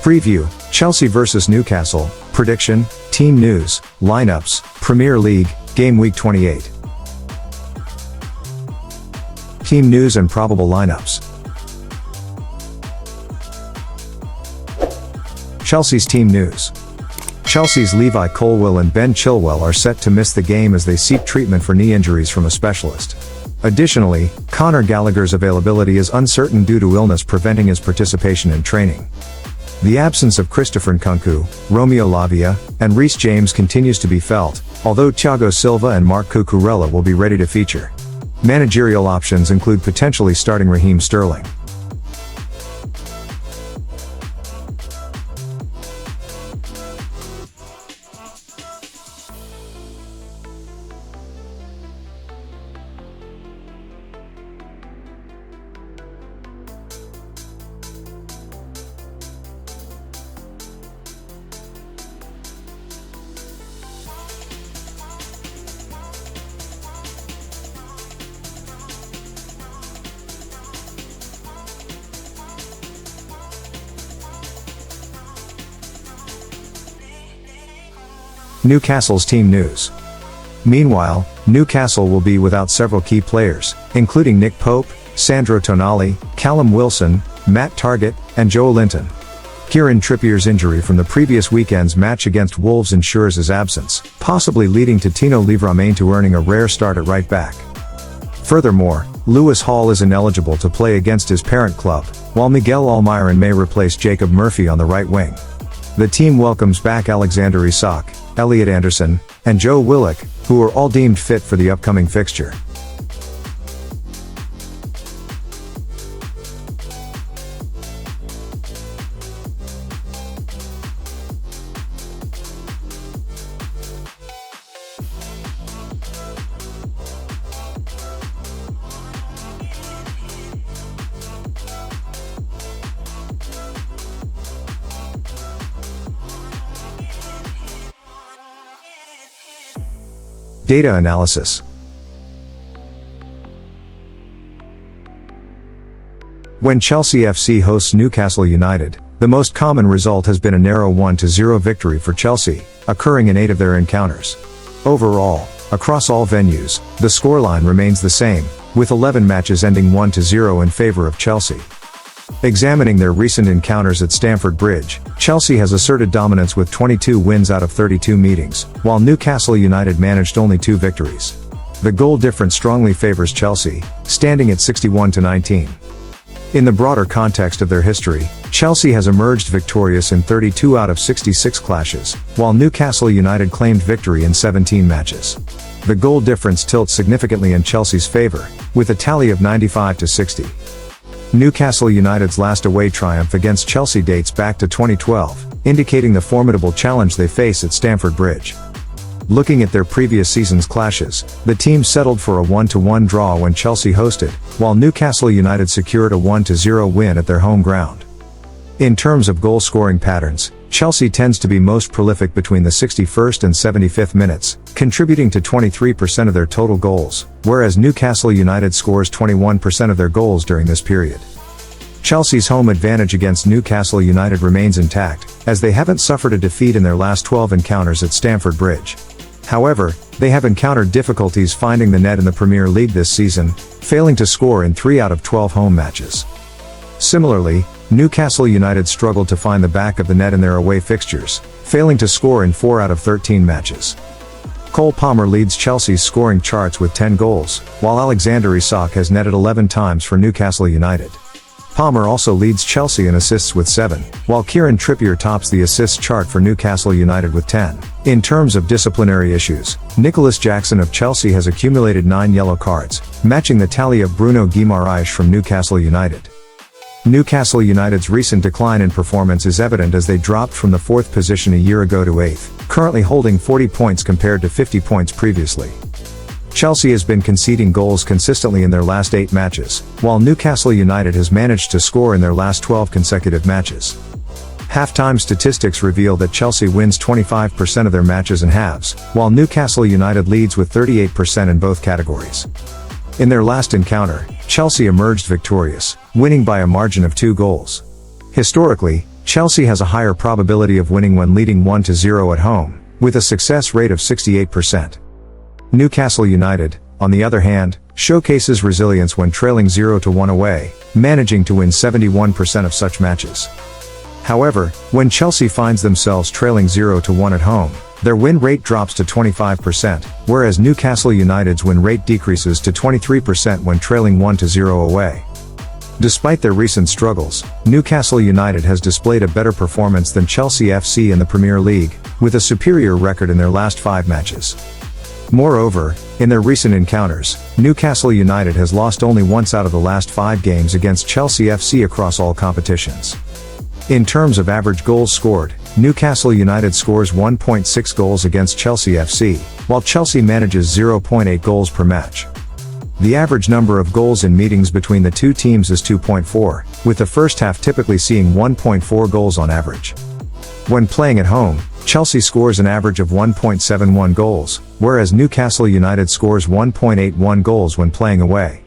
Preview, Chelsea vs Newcastle, prediction, team news, lineups, Premier League, Game Week 28. Team news and probable lineups. Chelsea's team news. Chelsea's Levi, Colwill and Ben Chilwell are set to miss the game as they seek treatment for knee injuries from a specialist. Additionally, Conor Gallagher's availability is uncertain due to illness preventing his participation in training. The absence of Christopher Nkunku, Romeo Lavia, and Reece James continues to be felt, although Thiago Silva and Marc Cucurella will be ready to feature. Managerial options include potentially starting Raheem Sterling. Newcastle's team news. Meanwhile, Newcastle will be without several key players, including Nick Pope, Sandro Tonali, Callum Wilson, Matt Targett, and Joe Linton. Kieran Trippier's injury from the previous weekend's match against Wolves ensures his absence, possibly leading to Tino Livramento to earning a rare start at right back. Furthermore, Lewis Hall is ineligible to play against his parent club, while Miguel Almiron may replace Jacob Murphy on the right wing. The team welcomes back Alexander Isak, Elliot Anderson, and Joe Willock, who are all deemed fit for the upcoming fixture. Data analysis. When Chelsea FC hosts Newcastle United, the most common result has been a narrow 1-0 victory for Chelsea, occurring in 8 of their encounters. Overall, across all venues, the scoreline remains the same, with 11 matches ending 1-0 in favor of Chelsea. Examining their recent encounters at Stamford Bridge, Chelsea has asserted dominance with 22 wins out of 32 meetings, while Newcastle United managed only 2 victories. The goal difference strongly favors Chelsea, standing at 61-19. In the broader context of their history, Chelsea has emerged victorious in 32 out of 66 clashes, while Newcastle United claimed victory in 17 matches. The goal difference tilts significantly in Chelsea's favor, with a tally of 95-60. Newcastle United's last away triumph against Chelsea dates back to 2012, indicating the formidable challenge they face at Stamford Bridge. Looking at their previous season's clashes, the team settled for a 1-1 draw when Chelsea hosted, while Newcastle United secured a 1-0 win at their home ground. In terms of goal-scoring patterns, Chelsea tends to be most prolific between the 61st and 75th minutes, contributing to 23% of their total goals, whereas Newcastle United scores 21% of their goals during this period. Chelsea's home advantage against Newcastle United remains intact, as they haven't suffered a defeat in their last 12 encounters at Stamford Bridge. However, they have encountered difficulties finding the net in the Premier League this season, failing to score in 3 out of 12 home matches. Similarly, Newcastle United struggled to find the back of the net in their away fixtures, failing to score in 4 out of 13 matches. Cole Palmer leads Chelsea's scoring charts with 10 goals, while Alexander Isak has netted 11 times for Newcastle United. Palmer also leads Chelsea in assists with 7, while Kieran Trippier tops the assists chart for Newcastle United with 10. In terms of disciplinary issues, Nicholas Jackson of Chelsea has accumulated 9 yellow cards, matching the tally of Bruno Guimaraes from Newcastle United. Newcastle United's recent decline in performance is evident as they dropped from the 4th position a year ago to 8th, currently holding 40 points compared to 50 points previously. Chelsea has been conceding goals consistently in their last 8 matches, while Newcastle United has managed to score in their last 12 consecutive matches. Halftime statistics reveal that Chelsea wins 25% of their matches in halves, while Newcastle United leads with 38% in both categories. In their last encounter, Chelsea emerged victorious, winning by a margin of 2 goals. Historically, Chelsea has a higher probability of winning when leading 1-0 at home, with a success rate of 68%. Newcastle United, on the other hand, showcases resilience when trailing 0-1 away, managing to win 71% of such matches. However, when Chelsea finds themselves trailing 0-1 at home, their win rate drops to 25%, whereas Newcastle United's win rate decreases to 23% when trailing 1-0 away. Despite their recent struggles, Newcastle United has displayed a better performance than Chelsea FC in the Premier League, with a superior record in their last 5 matches. Moreover, in their recent encounters, Newcastle United has lost only once out of the last 5 games against Chelsea FC across all competitions. In terms of average goals scored, Newcastle United scores 1.6 goals against Chelsea FC, while Chelsea manages 0.8 goals per match. The average number of goals in meetings between the two teams is 2.4, with the first half typically seeing 1.4 goals on average. When playing at home, Chelsea scores an average of 1.71 goals, whereas Newcastle United scores 1.81 goals when playing away.